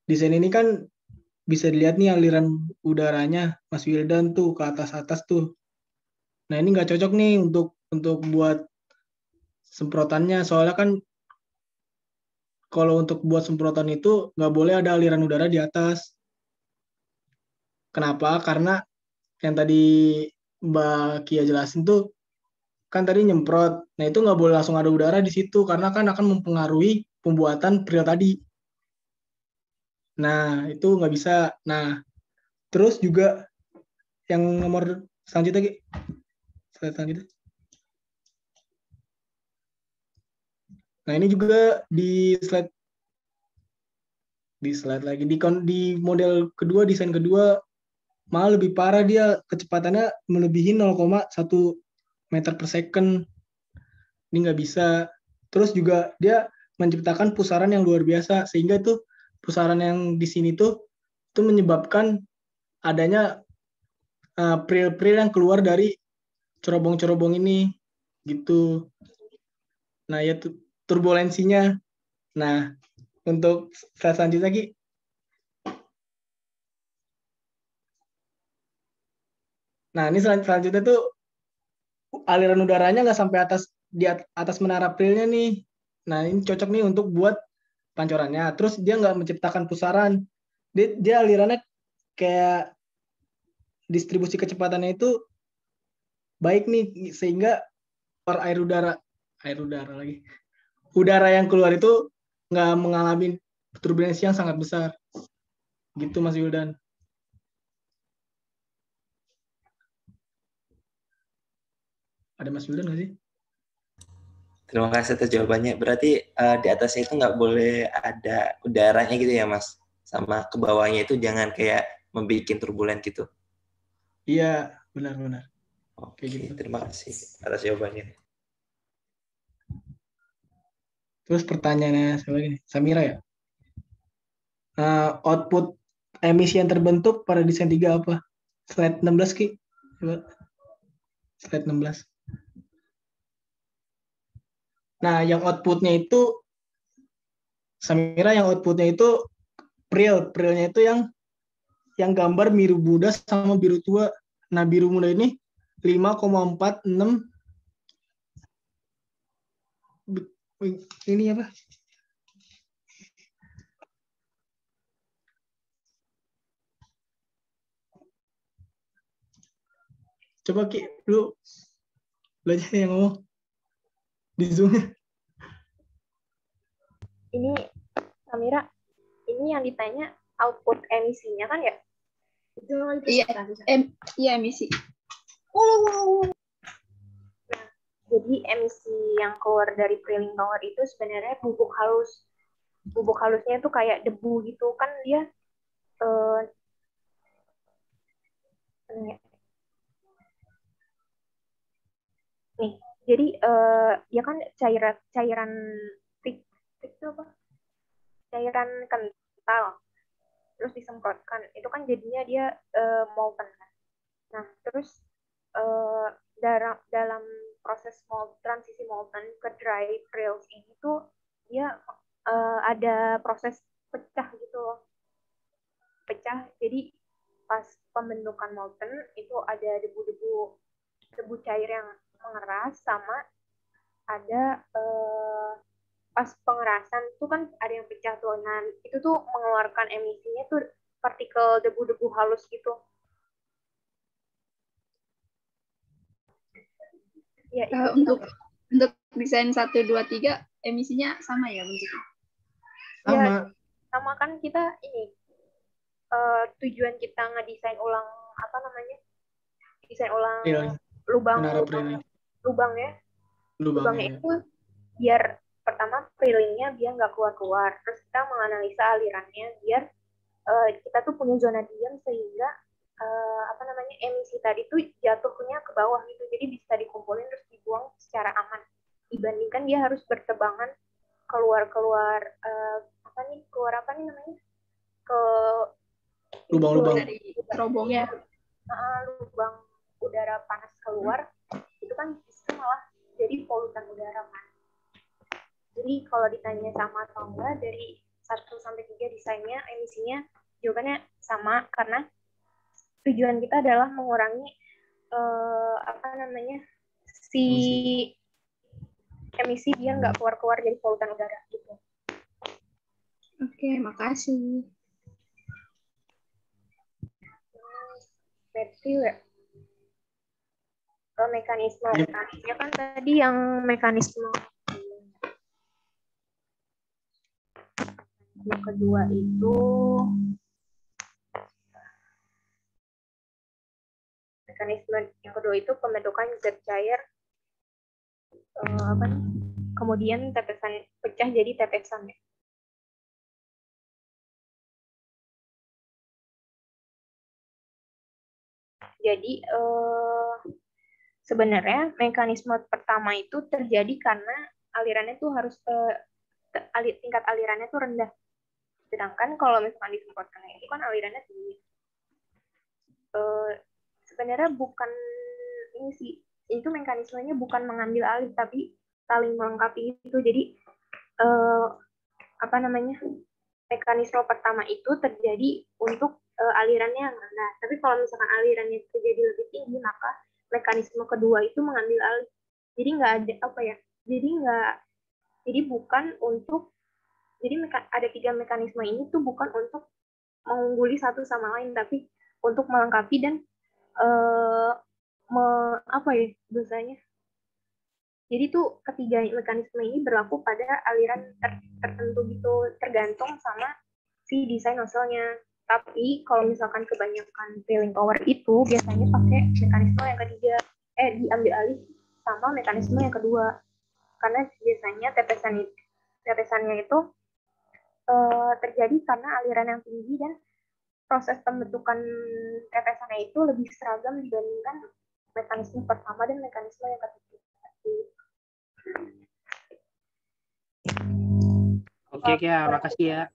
desain ini kan bisa dilihat nih aliran udaranya Mas Wildan tuh ke atas-atas tuh. Nah ini nggak cocok nih untuk buat semprotannya. Soalnya kan kalau untuk buat semprotan itu nggak boleh ada aliran udara di atas. Kenapa? Karena yang tadi Mbak Kia jelasin tuh kan tadi nyemprot. Nah itu nggak boleh langsung ada udara di situ karena kan akan mempengaruhi pembuatan prill tadi. Nah itu nggak bisa. Nah terus juga yang nomor selanjutnya, slide selanjutnya. Nah ini juga di slide lagi di model kedua, desain kedua malah lebih parah, dia kecepatannya melebihi 0,1 meter per second. Ini nggak bisa. Terus juga dia menciptakan pusaran yang luar biasa sehingga tuh pusaran yang di sini tuh itu menyebabkan adanya prill-prill yang keluar dari cerobong-cerobong ini gitu. Nah ya turbulensinya. Nah untuk slide selanjutnya lagi. Nah ini selanjutnya tuh aliran udaranya nggak sampai di atas menara prillnya nih. Nah ini cocok nih untuk buat pancorannya. Terus dia nggak menciptakan pusaran. Dia alirannya kayak distribusi kecepatannya itu baik nih sehingga air udara lagi. Udara yang keluar itu nggak mengalami turbulensi yang sangat besar. Gitu Mas Wildan. Ada Mas Wildan nggak sih? Terima kasih atas jawabannya. Berarti di atasnya itu nggak boleh ada udaranya gitu ya, Mas? Sama ke bawahnya itu jangan kayak membuat turbulen gitu. Iya, benar-benar. Oke, Kayak gitu. terima kasih atas jawabannya. Terus pertanyaannya siapa lagi nih? Samira ya? Output emisi yang terbentuk pada desain 3 apa? Slide 16, Ki. Coba. Slide 16. Nah, yang outputnya itu, Samira, yang outputnya itu prill. Prillnya itu yang gambar biru muda sama biru tua. Nah, biru muda ini 5,46 ini apa? Coba Ki, lu aja yang ngomong di Zoom. Ini Samira, ini yang ditanya output emisinya kan ya? Iya, emisi. Nah, jadi emisi yang keluar dari prilling tower itu sebenarnya bubuk halus. Bubuk halusnya itu kayak debu gitu kan, dia nih. Jadi ya kan cairan itu apa? Cairan kental terus disemprotkan. Itu kan jadinya dia molten kan. Nah, terus dalam proses transisi molten ke dry prills ini tuh dia ada proses pecah gitu loh. Pecah, jadi pas pembentukan molten itu ada debu cair yang mengeras, sama ada pas pengerasan tuh kan ada yang pecah tuh. Nah, itu tuh mengeluarkan emisinya tuh partikel debu-debu halus gitu. Ya, untuk desain 1, 2, 3 emisinya sama ya bentuknya? Sama. Ya, sama kan kita ini tujuan kita ngedesain ulang apa namanya? Desain ulang lubangnya itu biar pertama prillingnya biar nggak keluar-keluar. Terus kita menganalisa alirannya biar kita tuh punya zona diam sehingga apa namanya, emisi tadi tuh jatuhnya ke bawah gitu, jadi bisa dikumpulin terus dibuang secara aman dibandingkan dia harus bertebangan keluar apa nih namanya, ke lubang-lubang dari terobongnya, lubang udara panas keluar, itu kan bisa malah jadi polutan udara kan. Jadi kalau ditanya sama atau enggak, dari 1-3 desainnya, emisinya jawabannya sama karena tujuan kita adalah mengurangi si emisi biar nggak keluar-keluar jadi polutan udara gitu. Oke, makasih. Berarti mekanismenya kan tadi yang mekanisme yang kedua itu pembentukan zat cair kemudian tetesan pecah jadi tetesan ya. Jadi sebenarnya mekanisme pertama itu terjadi karena alirannya tuh harus tingkat alirannya tuh rendah. Sedangkan kalau misalkan disemprotkan itu kan alirannya tinggi. Sebenarnya bukan ini sih, itu mekanismenya bukan mengambil alih tapi saling melengkapi itu. Jadi mekanisme pertama itu terjadi untuk alirannya yang rendah. Tapi kalau misalkan alirannya terjadi lebih tinggi, maka mekanisme kedua itu mengambil alih. Jadi nggak ada ada 3 mekanisme ini tuh bukan untuk mengungguli satu sama lain, tapi untuk melengkapi dan jadi tuh ketiga mekanisme ini berlaku pada aliran tertentu gitu, tergantung sama si desain nozzle-nya. Tapi kalau misalkan kebanyakan filling power itu biasanya pakai mekanisme yang ketiga, diambil alih sama mekanisme yang kedua. Karena biasanya tetesannya itu terjadi karena aliran yang tinggi dan proses pembentukan tetesannya itu lebih seragam dibandingkan mekanisme pertama dan mekanisme yang ketiga. Oke, ya, makasih ya.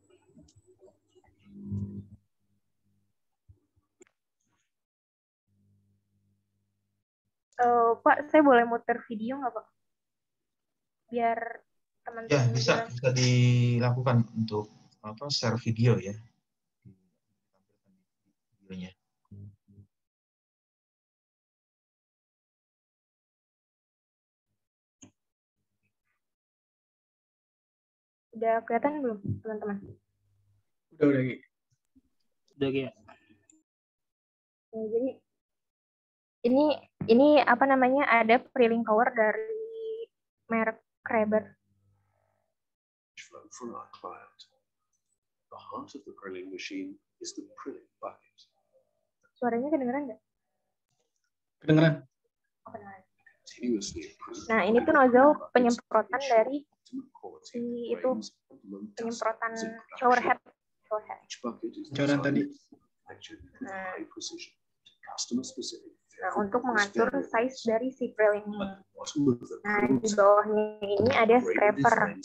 Pak, saya boleh muter video nggak, Pak? Biar teman-teman. Ya, bisa dilakukan untuk share video ya. Videonya. Udah kelihatan belum, teman-teman? Udah. Udah ya. Jadi ini ada preling power dari merek Kraber. For our client, the heart of the prilling machine is the prilling bucket. Suaranya kedengeran nggak? Kedengeran. Nah, ini tuh nozzle penyemprotan dari penyemprotan shower head. Coran tadi. Nah, untuk mengatur size dari si prilling ini. Nah, di bawahnya ini ada scraper.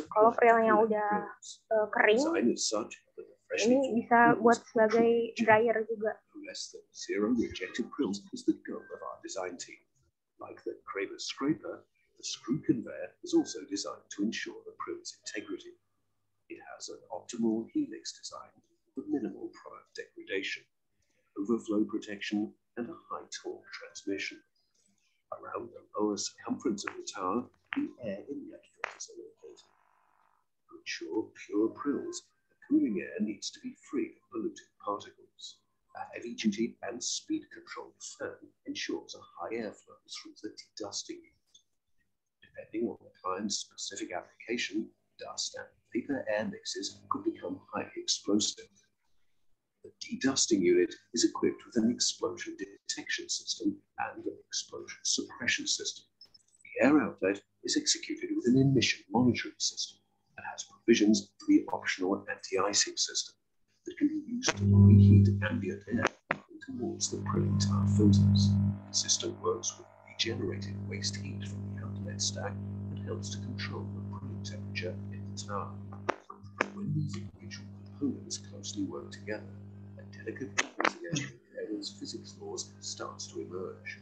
Kalau prilling yang udah kering, ini bisa buat sebagai dryer juga. Like the Kraber scraper, the screw conveyor is also designed to ensure the prill's integrity. It has an optimal helix design with minimal product degradation, overflow protection, and a high torque transmission. Around the lower circumference of the tower, the air inlet filters are located. To ensure pure prills, the cooling air needs to be free of polluted particles. A heavy-duty and speed-controlled fan ensures a high airflow through the dedusting unit. Depending on the client's specific application, dust and vapor air mixes could become highly explosive. The dedusting unit is equipped with an explosion detection system and an explosion suppression system. The air outlet is executed with an emission monitoring system and has provisions for the optional anti-icing system that can be used to reheat ambient air towards the prilling tower filters. The system works with regenerated waste heat from the outlet stack and helps to control the prilling temperature in the tower. When these individual components closely work together, a delicate balancing act of Taylor's physics laws starts to emerge.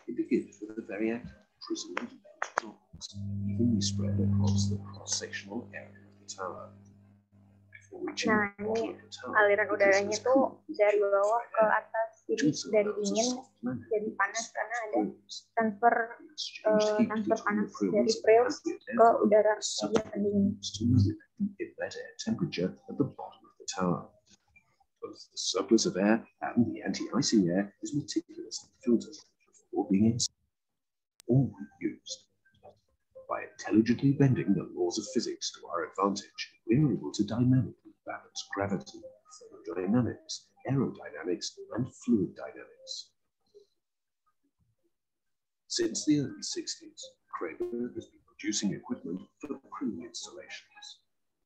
It begins with a very active drizzle of drops, evenly spread across the cross-sectional area of the tower. Nah, ini aliran udaranya tuh dari bawah ke atas, jadi dari dingin jadi panas karena ada transfer panas dari preels ke udara media pendingin. Both the surplus of air and the anti-icing air is meticulously filtered before being all used. By intelligently bending the laws of physics to our advantage, we are able to dynamically balance gravity, thermodynamics, aerodynamics, and fluid dynamics. Since the early 60s, Kramer has been producing equipment for crewing installations.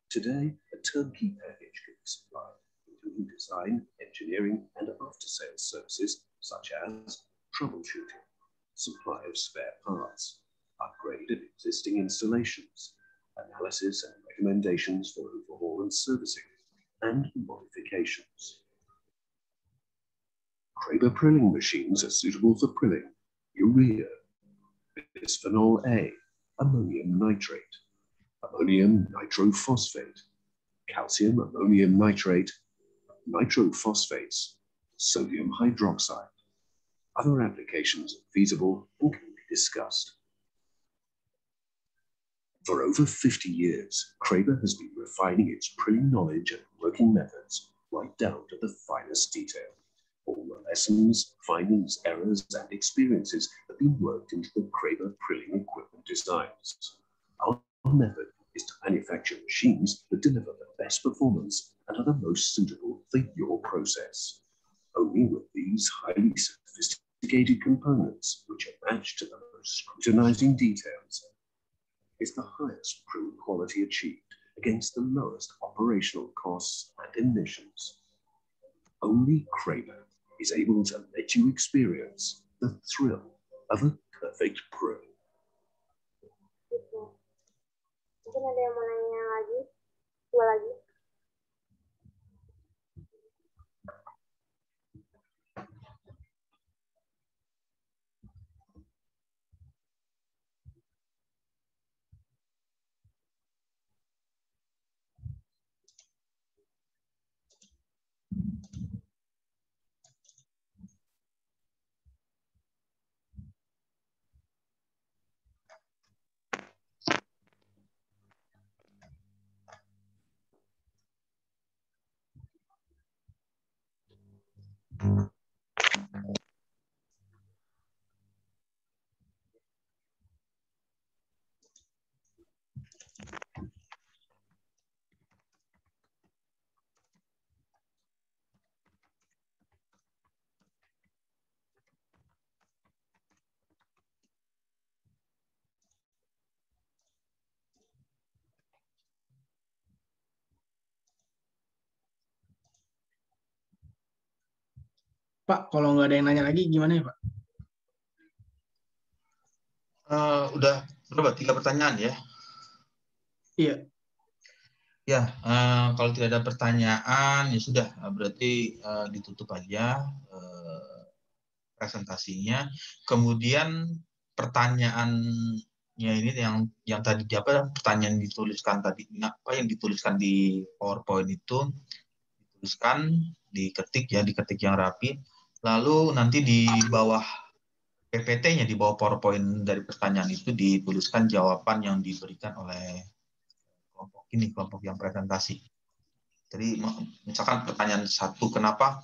Today, a turnkey package can be supplied, including design, engineering, and after-sales services such as troubleshooting, supply of spare parts, upgrade of existing installations, analysis and recommendations for overhaul and servicing, and modifications. Kramer prilling machines are suitable for prilling urea, bisphenol A, ammonium nitrate, ammonium nitrophosphate, calcium ammonium nitrate, nitrophosphates, sodium hydroxide. Other applications are feasible and can be discussed. For over 50 years, Kramer has been refining its prilling knowledge and working methods right down to the finest detail. All the lessons, findings, errors, and experiences have been worked into the Kramer prilling equipment designs. Our method is to manufacture machines that deliver the best performance and are the most suitable for your process. Only with these highly sophisticated components, which are matched to the most scrutinizing details, is the highest prill quality achieved against the lowest operational costs and emissions. Only Kramer is able to let you experience the thrill of a perfect prill. Gitu. Mungkin ada yang mau nanya lagi? Dua lagi? Pak, kalau nggak ada yang nanya lagi gimana ya, Pak? Udah berapa? 3 pertanyaan ya? Iya. Ya, kalau tidak ada pertanyaan ya sudah, berarti ditutup aja presentasinya. Kemudian pertanyaannya ini yang tadi apa pertanyaan dituliskan tadi, apa yang dituliskan di PowerPoint itu dituliskan, diketik yang rapi. Lalu nanti di bawah PPT-nya, di bawah PowerPoint dari pertanyaan itu dituliskan jawaban yang diberikan oleh kelompok yang presentasi. Jadi misalkan pertanyaan 1, kenapa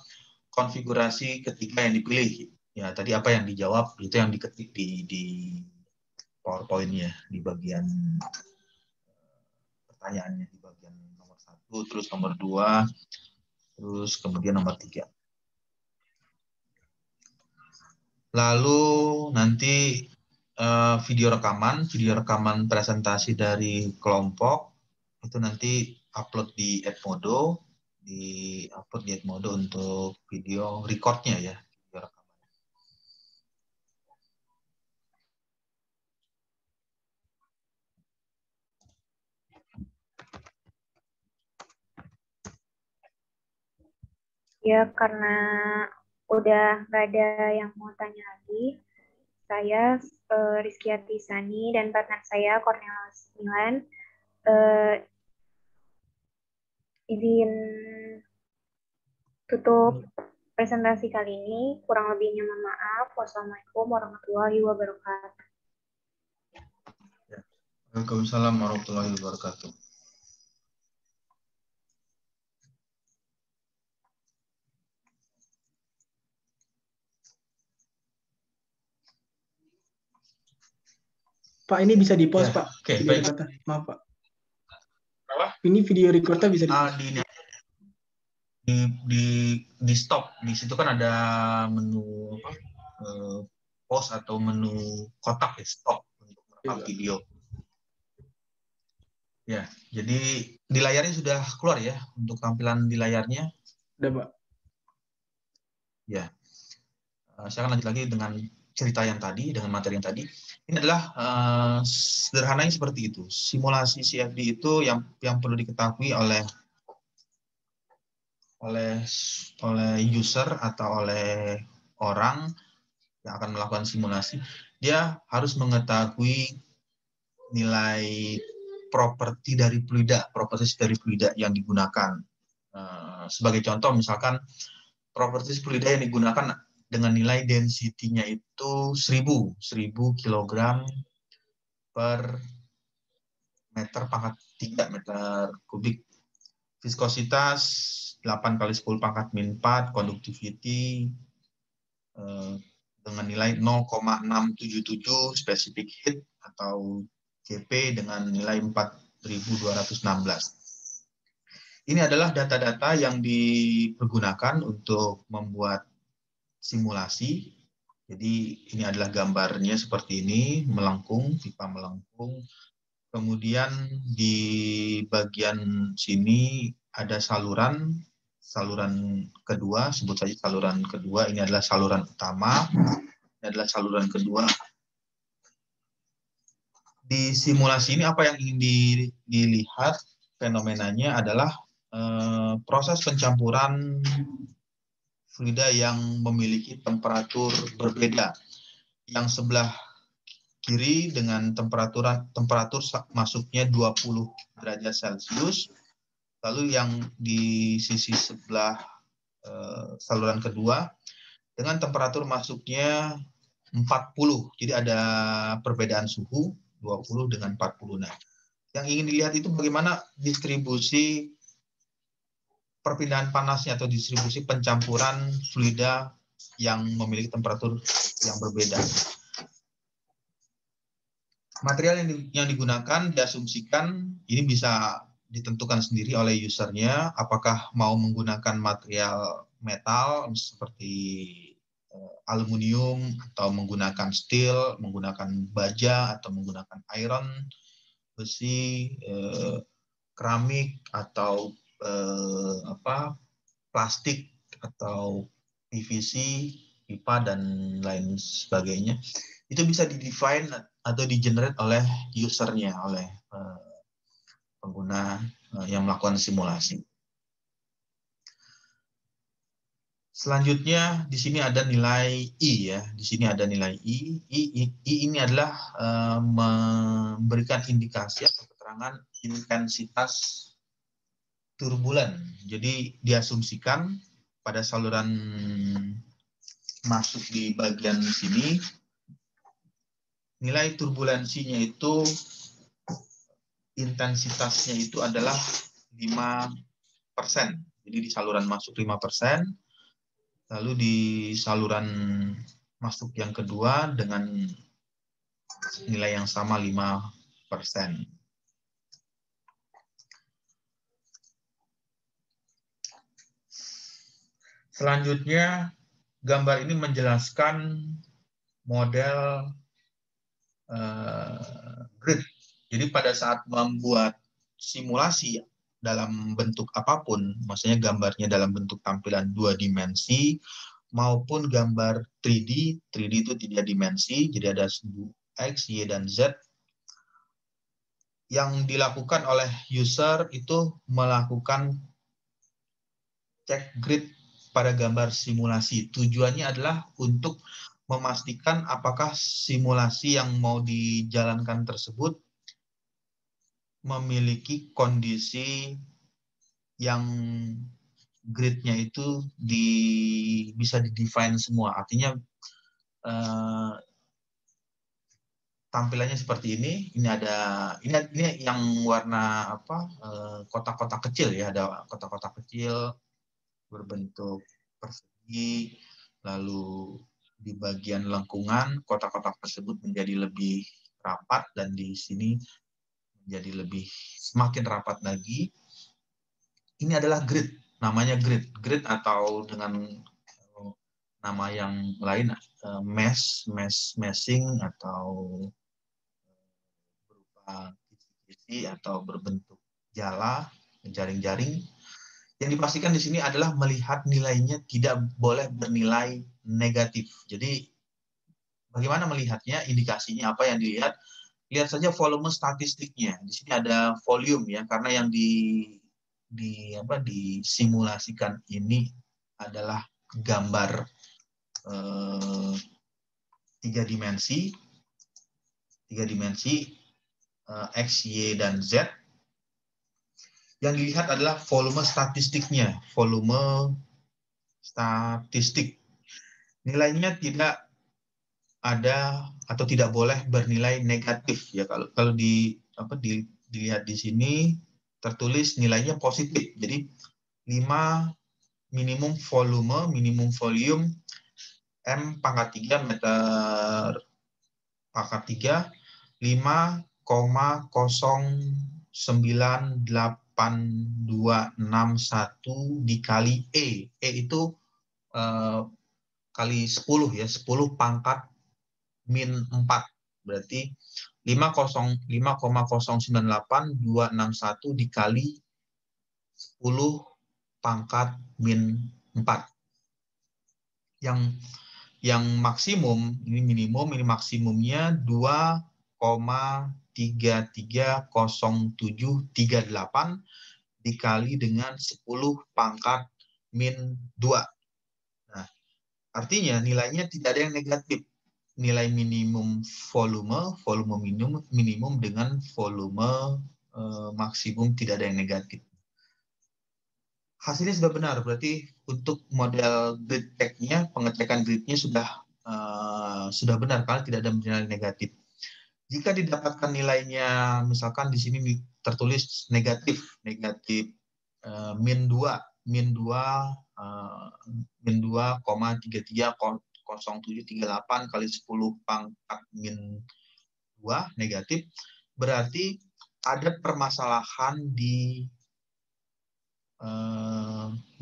konfigurasi ketiga yang dipilih? Ya tadi apa yang dijawab itu yang diketik di PowerPoint-nya di bagian pertanyaannya, di bagian nomor 1, terus nomor 2, terus kemudian nomor 3. Lalu nanti video rekaman presentasi dari kelompok itu nanti upload di Edmodo, untuk video recordnya ya, video rekaman. Ya, karena udah nggak ada yang mau tanya lagi, saya Rizkyati Sani dan partner saya Cornelis Milan izin tutup presentasi kali ini. Kurang lebihnya mohon maaf. Wassalamualaikum warahmatullahi wabarakatuh. Waalaikumsalam warahmatullahi wabarakatuh. Pak, ini bisa di-pause, Ya, Pak. oke, Video baik. recordnya. Maaf, Pak. Apa? Ini video recordnya bisa Di stop. Di situ kan ada menu apa? Pause atau menu kotak ya, stop untuk merekam video. Ya, jadi di layarnya sudah keluar ya untuk tampilan di layarnya. Udah, Pak. Ya, saya akan lanjut lagi dengan cerita yang tadi, dengan materi yang tadi. Ini adalah sederhananya seperti itu. Simulasi CFD itu yang perlu diketahui oleh user atau oleh orang yang akan melakukan simulasi. Dia harus mengetahui nilai properti dari fluida yang digunakan. Sebagai contoh, misalkan properti fluida yang digunakan dengan nilai density-nya itu 1000 kg per meter pangkat 3 meter kubik. Viskositas 8 kali 10 pangkat min 4, conductivity dengan nilai 0,677, specific heat atau CP dengan nilai 4216. Ini adalah data-data yang dipergunakan untuk membuat simulasi. Jadi ini adalah gambarnya seperti ini, melengkung, pipa melengkung. Kemudian di bagian sini ada saluran kedua, sebut saja saluran kedua, ini adalah saluran utama, ini adalah saluran kedua. Di simulasi ini apa yang ingin dilihat fenomenanya adalah proses pencampuran fluida yang memiliki temperatur berbeda. Yang sebelah kiri dengan temperatur masuknya 20 derajat Celcius, lalu yang di sisi sebelah saluran kedua dengan temperatur masuknya 40. Jadi ada perbedaan suhu 20 dengan 40. Nah, yang ingin dilihat itu bagaimana distribusi perpindahan panasnya atau distribusi pencampuran fluida yang memiliki temperatur yang berbeda. Material yang digunakan diasumsikan ini bisa ditentukan sendiri oleh usernya, apakah mau menggunakan material metal seperti aluminium atau menggunakan steel, menggunakan baja atau menggunakan iron, besi, keramik atau plastik atau PVC, pipa dan lain sebagainya. Itu bisa di-define atau di-generate oleh usernya, oleh pengguna yang melakukan simulasi. Selanjutnya di sini ada nilai I ya. Di sini ada nilai I. I ini adalah memberikan indikasi atau keterangan intensitas turbulen. Jadi diasumsikan pada saluran masuk di bagian sini nilai turbulensinya itu intensitasnya itu adalah 5%. Jadi di saluran masuk 5%. Lalu di saluran masuk yang kedua dengan nilai yang sama 5%. Selanjutnya, gambar ini menjelaskan model grid. Jadi pada saat membuat simulasi dalam bentuk apapun, maksudnya gambarnya dalam bentuk tampilan 2 dimensi, maupun gambar 3D, 3D itu 3 dimensi, jadi ada X, Y, dan Z. Yang dilakukan oleh user itu melakukan cek grid pada gambar simulasi. Tujuannya adalah untuk memastikan apakah simulasi yang mau dijalankan tersebut memiliki kondisi yang grid-nya itu bisa di-define semua. Artinya tampilannya seperti ini. Ini yang warna apa? Kotak-kotak kecil ya. Ada kotak-kotak kecil berbentuk persegi. Lalu di bagian lengkungan kotak-kotak tersebut menjadi lebih rapat dan di sini menjadi semakin rapat lagi. Ini adalah grid, namanya grid atau dengan nama yang lain meshing atau berupa kisi-kisi atau berbentuk jala, jaring-jaring. Yang dipastikan di sini adalah melihat nilainya tidak boleh bernilai negatif. Jadi bagaimana melihatnya? Indikasinya apa yang dilihat? Lihat saja volume statistiknya. Di sini ada volume ya, karena yang disimulasikan ini adalah gambar 3 dimensi X, Y, dan Z. Yang dilihat adalah volume statistiknya, volume statistik. Nilainya tidak ada atau tidak boleh bernilai negatif ya. Kalau dilihat di sini tertulis nilainya positif. Jadi 5 minimum volume M pangkat 3 meter pangkat 3 5,098261 dikali E. E itu kali 10 ya, 10 pangkat min 4. Berarti 5,098261 dikali 10 pangkat min 4. Yang maksimum, ini minimum, ini maksimumnya 2,330738 dikali dengan 10 pangkat min 2. Nah, artinya nilainya tidak ada yang negatif. Nilai minimum volume minimum dengan volume maksimum tidak ada yang negatif. Hasilnya sudah benar, berarti untuk model grid check-nya, pengecekan grid-nya sudah benar karena tidak ada nilai negatif. Jika didapatkan nilainya, misalkan di sini tertulis negatif min 2,330738 kali 10 pangkat min 2 negatif, berarti ada permasalahan di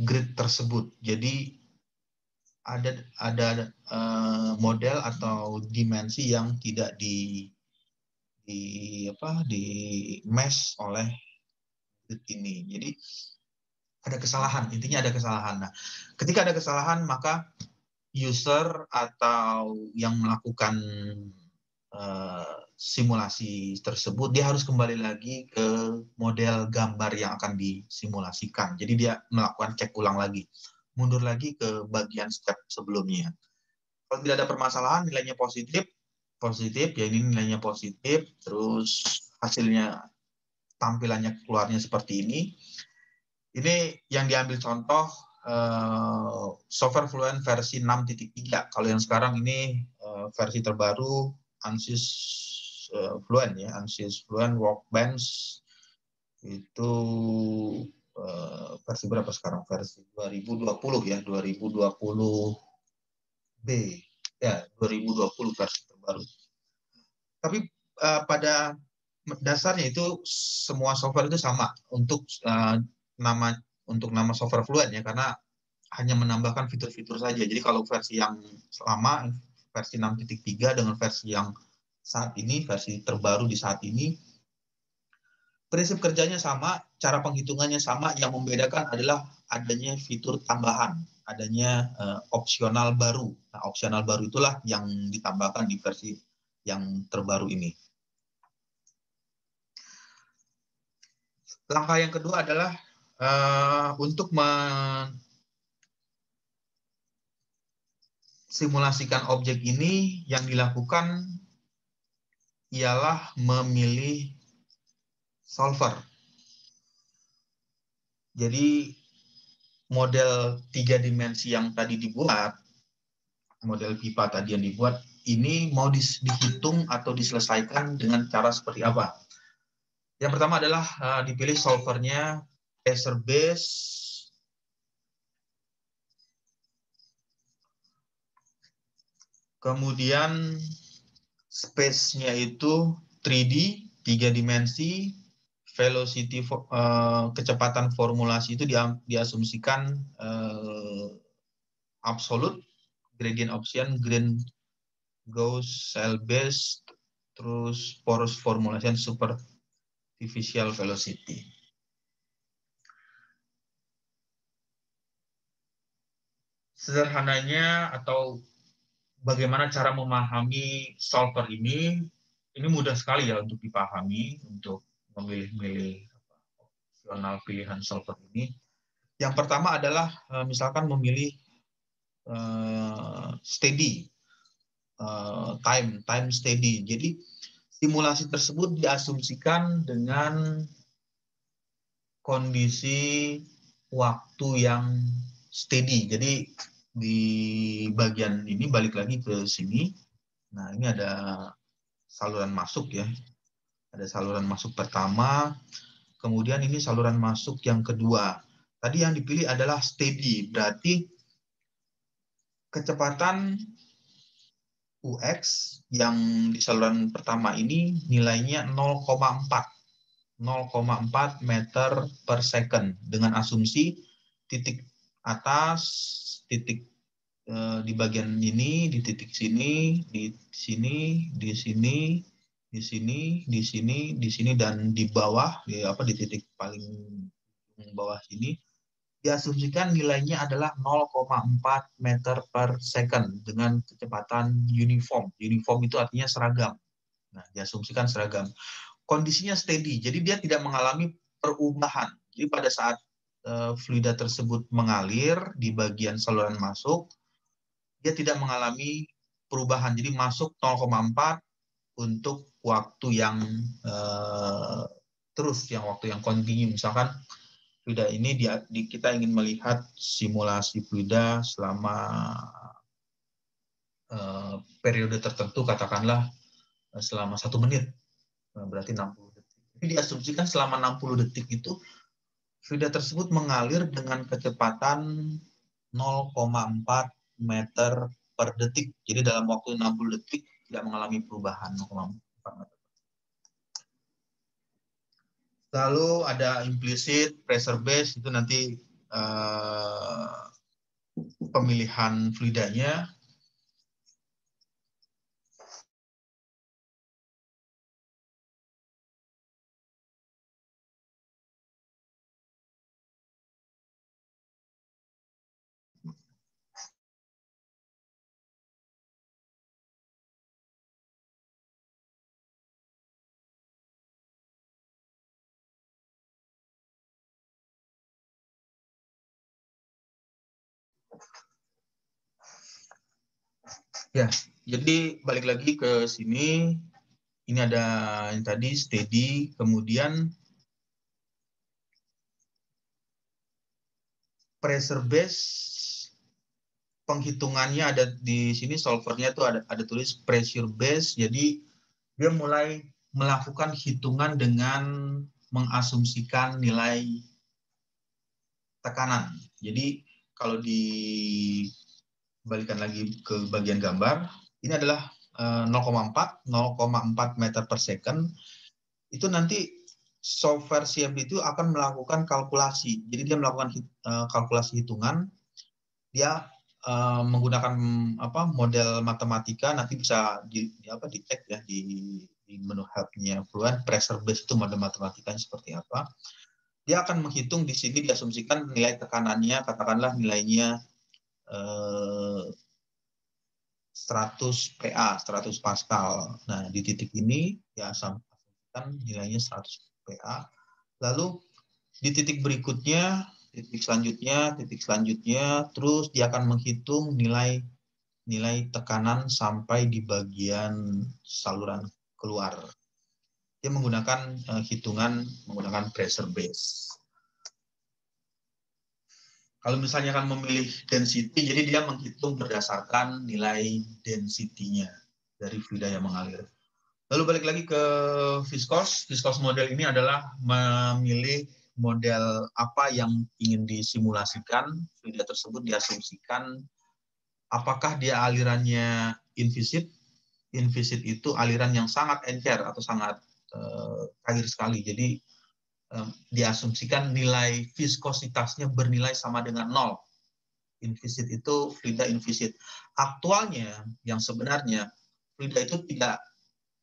grid tersebut. Jadi ada model atau dimensi yang tidak di mesh oleh grid ini. Jadi ada kesalahan, intinya ada kesalahan. Nah, ketika ada kesalahan maka user atau yang melakukan simulasi tersebut dia harus kembali lagi ke model gambar yang akan disimulasikan. Jadi dia melakukan cek ulang lagi, mundur lagi ke bagian step sebelumnya. Kalau tidak ada permasalahan, nilainya positif ya, ini nilainya positif, terus hasilnya tampilannya keluarnya seperti ini. Ini yang diambil contoh Software Fluent versi 6.3. Kalau yang sekarang ini versi terbaru ANSYS Fluent ya, ANSYS Fluent Workbench itu versi berapa sekarang? Versi 2020 ya, 2020B ya, 2020 versi terbaru. Tapi pada dasarnya itu semua software itu sama untuk nama software Fluent ya, karena hanya menambahkan fitur-fitur saja. Jadi kalau versi yang lama, versi 6.3 dengan versi yang saat ini, versi terbaru di saat ini, prinsip kerjanya sama, cara penghitungannya sama, yang membedakan adalah adanya fitur tambahan, adanya opsional baru. Nah, opsional baru itulah yang ditambahkan di versi yang terbaru ini. Langkah yang kedua adalah untuk simulasikan objek ini, yang dilakukan ialah memilih solver. Jadi model 3 dimensi yang tadi dibuat, model pipa tadi yang dibuat, ini mau dihitung atau diselesaikan dengan cara seperti apa? Yang pertama adalah dipilih solvernya pressure base, kemudian space-nya itu 3D, 3 dimensi, velocity, kecepatan formulasi itu diasumsikan absolute, gradient option, Gauss, cell based, terus porous formulation, superficial velocity. Sederhananya atau bagaimana cara memahami solver ini mudah sekali ya untuk dipahami, untuk memilih-milih opsional pilihan solver ini. Yang pertama adalah misalkan memilih steady, time steady. Jadi simulasi tersebut diasumsikan dengan kondisi waktu yang steady. Jadi di bagian ini balik lagi ke sini. Nah, ini ada saluran masuk ya. Ada saluran masuk pertama, kemudian ini saluran masuk yang kedua. Tadi yang dipilih adalah steady, berarti kecepatan UX yang di saluran pertama ini nilainya 0,4 meter per second dengan asumsi titik atas, titik di bagian ini, di titik sini, di sini, di sini, di sini, di sini, di sini, dan di bawah, di titik paling bawah sini, diasumsikan nilainya adalah 0,4 meter per second dengan kecepatan uniform. Uniform itu artinya seragam. Nah, diasumsikan seragam. Kondisinya steady, jadi dia tidak mengalami perubahan. Jadi pada saat fluida tersebut mengalir di bagian saluran masuk, dia tidak mengalami perubahan. Jadi masuk 0,4 untuk waktu yang terus, yang waktu yang kontinu. Misalkan fluida ini kita ingin melihat simulasi fluida selama periode tertentu, katakanlah selama 1 menit, berarti 60 detik. Jadi diasumsikan selama 60 detik itu fluida tersebut mengalir dengan kecepatan 0,4 meter per detik. Jadi dalam waktu 60 detik tidak mengalami perubahan 0,4 meter. Lalu ada implicit, pressure base, itu nanti pemilihan fluidanya. Ya, jadi balik lagi ke sini. Ini ada yang tadi steady, kemudian pressure base, penghitungannya ada di sini, solvernya tuh ada tulis pressure base. Jadi dia mulai melakukan hitungan dengan mengasumsikan nilai tekanan. Jadi kalau dibalikan lagi ke bagian gambar, ini adalah 0,4 meter per second. Itu nanti software CFD itu akan melakukan kalkulasi. Jadi dia melakukan kalkulasi hitungan. Dia menggunakan model matematika, nanti bisa di tag ya di menu help-nya Fluent. Pressure base itu model matematikanya seperti apa. Dia akan menghitung di sini, diasumsikan nilai tekanannya, katakanlah nilainya 100 PA, 100 Pascal. Nah, di titik ini ya asumsikan nilainya 100 PA. Lalu di titik berikutnya, titik selanjutnya, terus dia akan menghitung nilai tekanan sampai di bagian saluran keluar. Dia menggunakan hitungan menggunakan pressure base. Kalau misalnya kan memilih density, jadi dia menghitung berdasarkan nilai density-nya dari fluida yang mengalir. Lalu balik lagi ke viscous. Viscous model ini adalah memilih model apa yang ingin disimulasikan. Fluida tersebut diasumsikan apakah dia alirannya invisit. Invisit itu aliran yang sangat encer atau sangat cair sekali. Jadi diasumsikan nilai viskositasnya bernilai sama dengan 0. Invisit itu fluida invisit. Aktualnya, yang sebenarnya, fluida itu tidak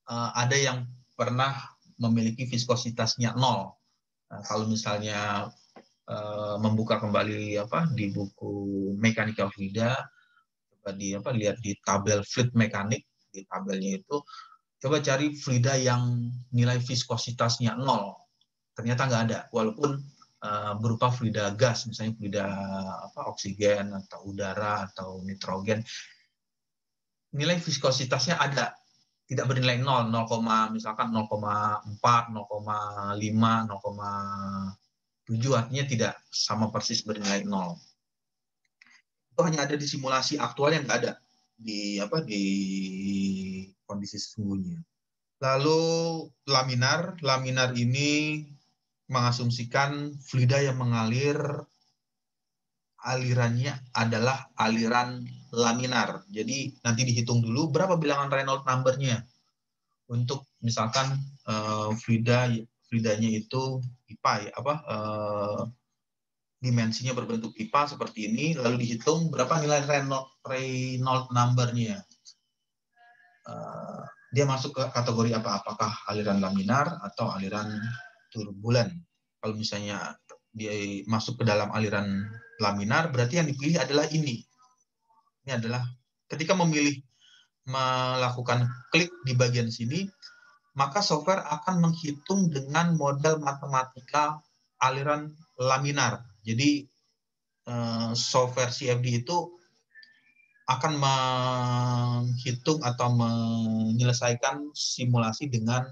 ada yang pernah memiliki viskositasnya 0. Kalau misalnya membuka kembali di buku mekanika fluida, coba lihat di tabel fluid mekanik, di tabelnya itu, coba cari fluida yang nilai viskositasnya 0. Ternyata nggak ada, walaupun berupa fluida gas, misalnya fluida oksigen atau udara atau nitrogen, nilai viskositasnya ada, tidak bernilai 0, misalkan 0,4, 0,5, 0,7, artinya tidak sama persis bernilai 0. Itu hanya ada di simulasi aktual yang nggak ada di kondisi sesungguhnya. Lalu laminar ini mengasumsikan fluida yang mengalir alirannya adalah aliran laminar. Jadi nanti dihitung dulu berapa bilangan Reynolds number-nya. Untuk misalkan fluidanya itu pipa dimensinya berbentuk pipa seperti ini, lalu dihitung berapa nilai Reynolds number-nya. Dia masuk ke kategori apa? Apakah aliran laminar atau aliran turbulen. Kalau misalnya dia masuk ke dalam aliran laminar, berarti yang dipilih adalah ini. Ini adalah ketika melakukan klik di bagian sini, maka software akan menghitung dengan model matematika aliran laminar. Jadi software CFD itu akan menghitung atau menyelesaikan simulasi dengan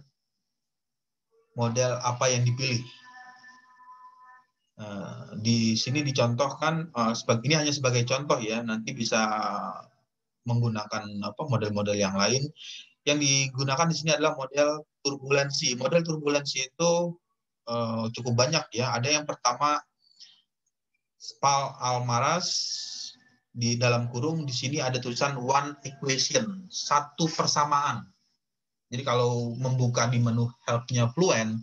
model apa yang dipilih. Di sini dicontohkan, ini hanya sebagai contoh ya, nanti bisa menggunakan model-model yang lain. Yang digunakan di sini adalah model turbulensi. Model turbulensi itu cukup banyak ya. Ada yang pertama Spal-Almaraz, di dalam kurung di sini ada tulisan one equation, satu persamaan. Jadi kalau membuka di menu help-nya Fluent,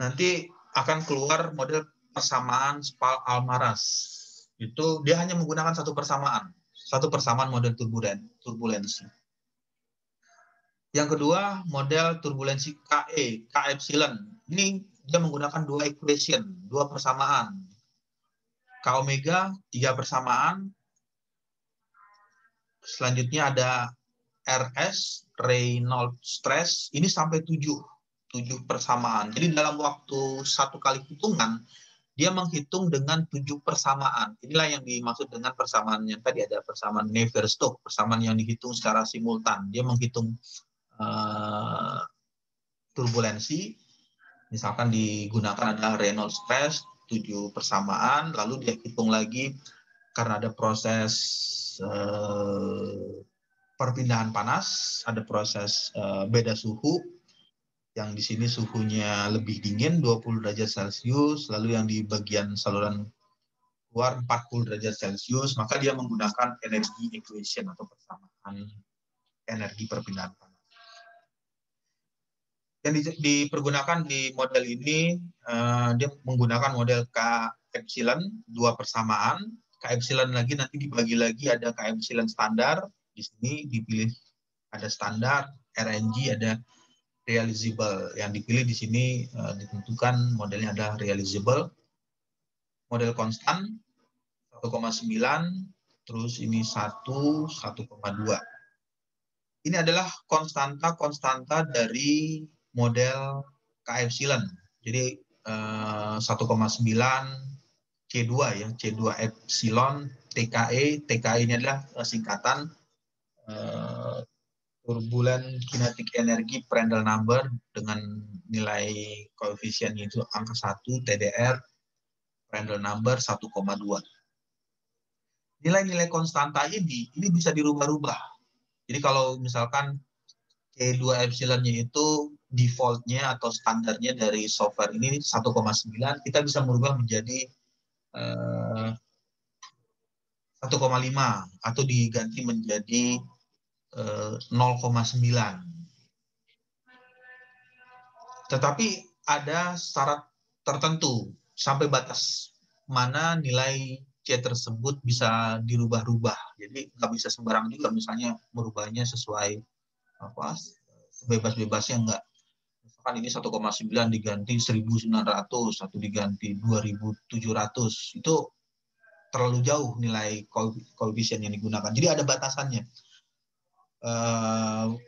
nanti akan keluar model persamaan Spal-Almaraz. Itu dia hanya menggunakan satu persamaan model turbulensi. Yang kedua, model turbulensi KE, K epsilon. Ini dia menggunakan dua equation, dua persamaan. K omega, 3 persamaan. Selanjutnya ada RS, Reynolds stress, ini sampai 7 persamaan. Jadi dalam waktu satu kali hitungan, dia menghitung dengan 7 persamaan. Inilah yang dimaksud dengan persamaan yang tadi ada persamaan Navier-Stokes, persamaan yang dihitung secara simultan. Dia menghitung turbulensi, misalkan digunakan adalah Reynolds stress, 7 persamaan, lalu dia hitung lagi karena ada proses perpindahan panas, ada proses beda suhu, yang di sini suhunya lebih dingin 20 derajat Celcius, lalu yang di bagian saluran keluar 40 derajat Celcius, maka dia menggunakan energy equation atau persamaan energi perpindahan panas. Yang dipergunakan di model ini, dia menggunakan model K epsilon, 2 persamaan. K epsilon lagi nanti dibagi lagi, ada K epsilon standar, di sini dipilih ada standar, RNG, ada realizable. Yang dipilih di sini ditentukan modelnya adalah realizable. Model konstan 1,9, terus ini 1,2. Ini adalah konstanta dari model K epsilon. Jadi 1,9 C2 ya, C2 epsilon TKE. TKE ini adalah singkatan turbulent kinetic energy Prandtl number dengan nilai koefisiennya itu angka 1 TDR. Prandtl number 1,2. Nilai-nilai konstanta ini bisa dirubah-rubah. Jadi kalau misalkan K2 epsilonnya itu defaultnya atau standarnya dari software ini 1,9, kita bisa merubah menjadi 1,5 atau diganti menjadi 0,9. Tetapi ada syarat tertentu sampai batas mana nilai C tersebut bisa dirubah-rubah. Jadi nggak bisa sembarang juga misalnya merubahnya sesuai apa sebebas-bebasnya enggak. Misalkan ini 1,9 diganti 1.900 atau diganti 2.700, itu terlalu jauh nilai koefisien yang digunakan. Jadi ada batasannya.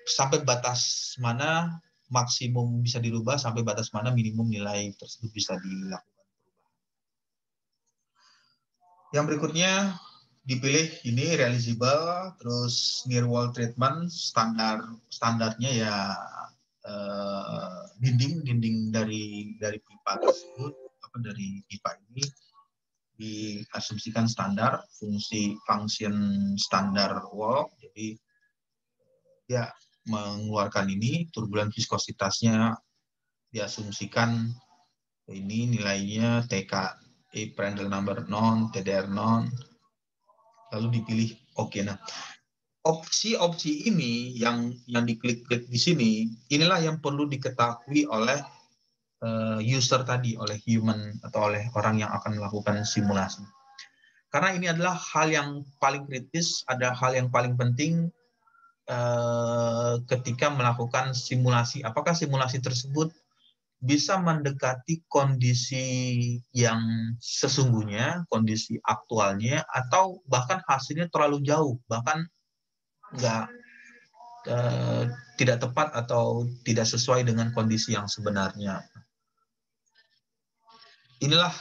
Sampai batas mana maksimum bisa dirubah, sampai batas mana minimum nilai tersebut bisa dilakukan perubahan. Yang berikutnya dipilih ini realizable, terus near wall treatment, standarnya ya dinding dari pipa tersebut, dari pipa ini diasumsikan standar, function standar wall, jadi dia mengeluarkan ini, turbulen viskositasnya diasumsikan ini nilainya TK, Prandtl number non, TDR non, lalu dipilih oke. Nah, opsi-opsi ini yang diklik-klik di sini, inilah yang perlu diketahui oleh user tadi, oleh human atau oleh orang yang akan melakukan simulasi. Karena ini adalah hal yang paling kritis, ada hal yang paling penting ketika melakukan simulasi. Apakah simulasi tersebut bisa mendekati kondisi yang sesungguhnya, kondisi aktualnya, atau bahkan hasilnya terlalu jauh, bahkan tidak tepat atau tidak sesuai dengan kondisi yang sebenarnya. Inilah